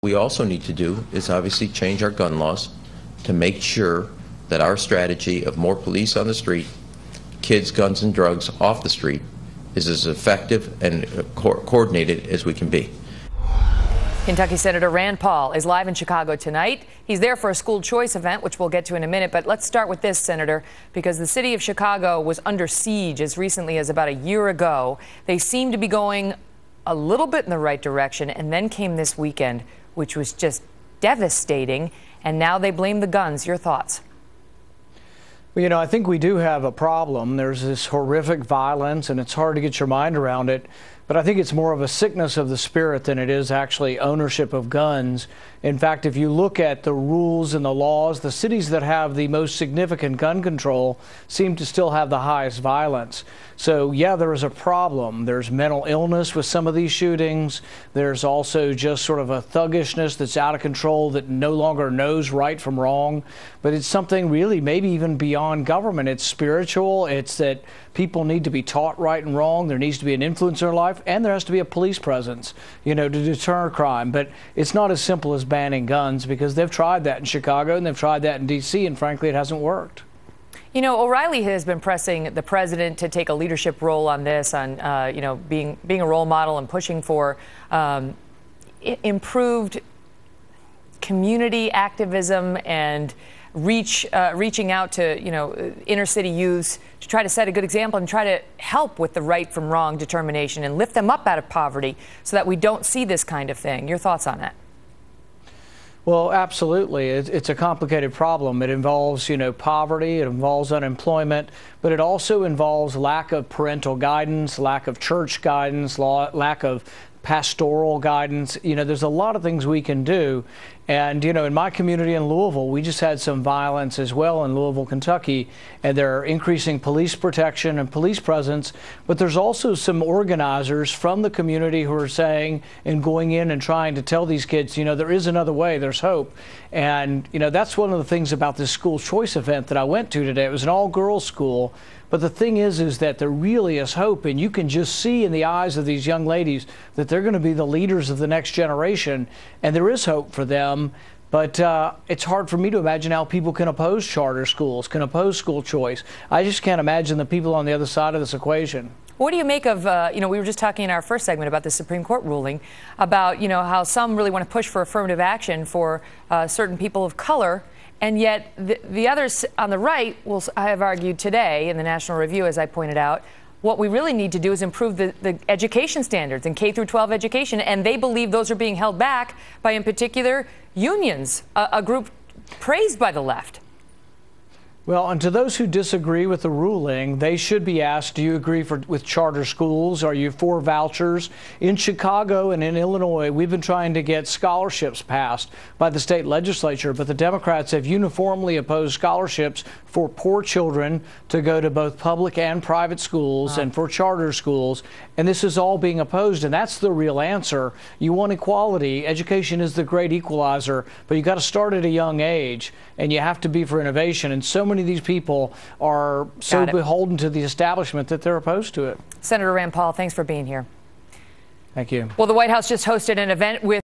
We also need to do is obviously change our gun laws to make sure that our strategy of more police on the street, kids, guns, and drugs off the street is as effective and coordinated as we can be. Kentucky Senator Rand Paul is live in Chicago tonight. He's there for a school choice event, which we'll get to in a minute. But let's start with this, Senator, because the city of Chicago was under siege as recently as about a year ago. They seem to be going a little bit in the right direction, and then came this weekend, which was just devastating. And now they blame the guns. Your thoughts? Well, you know, I think we do have a problem. There's this horrific violence, and it's hard to get your mind around it. But I think it's more of a sickness of the spirit than it is actually ownership of guns. In fact, if you look at the rules and the laws, the cities that have the most significant gun control seem to still have the highest violence. So, yeah, there is a problem. There's mental illness with some of these shootings. There's also just sort of a thuggishness that's out of control that no longer knows right from wrong. But it's something really maybe even beyond government. It's spiritual. It's that people need to be taught right and wrong. There needs to be an influence in their life. And there has to be a police presence, you know, to deter crime. But it's not as simple as banning guns, because they've tried that in Chicago and they've tried that in D.C. and frankly, it hasn't worked. You know, O'Reilly has been pressing the president to take a leadership role on this, on, you know, being a role model and pushing for improved community activism and reaching out to, you know, inner city youths to try to set a good example and try to help with the right from wrong determination and lift them up out of poverty so that we don't see this kind of thing. Your thoughts on that? Well, absolutely. It's a complicated problem. It involves, you know, poverty, it involves unemployment, but it also involves lack of parental guidance, lack of church guidance, lack of pastoral guidance. You know, there's a lot of things we can do. And, you know, in my community in Louisville, we just had some violence as well in Louisville, Kentucky, and they're increasing police protection and police presence. But there's also some organizers from the community who are saying and going in and trying to tell these kids, you know, there is another way, there's hope. And, you know, that's one of the things about this school choice event that I went to today. It was an all-girls school. But the thing is that there really is hope, and you can just see in the eyes of these young ladies that they're going to be the leaders of the next generation, and there is hope for them. But it's hard for me to imagine how people can oppose charter schools, can oppose school choice. I just can't imagine the people on the other side of this equation. What do you make of, you know, we were just talking in our first segment about the Supreme Court ruling about, you know, how some really want to push for affirmative action for certain people of color. And yet the others on the right I have argued today in the National Review, as I pointed out, what we really need to do is improve the education standards in K through 12 education. And they believe those are being held back by, in particular, unions, a group praised by the left. Well, and to those who disagree with the ruling, they should be asked, do you agree with charter schools? Are you for vouchers? In Chicago and in Illinois, we've been trying to get scholarships passed by the state legislature, but the Democrats have uniformly opposed scholarships for poor children to go to both public and private schools and for charter schools. And this is all being opposed, and that's the real answer. You want equality. Education is the great equalizer, but you got to start at a young age, and you have to be for innovation. And so many of these people are so beholden to the establishment that they're opposed to it. Senator Rand Paul, thanks for being here. Thank you. Well, the White House just hosted an event with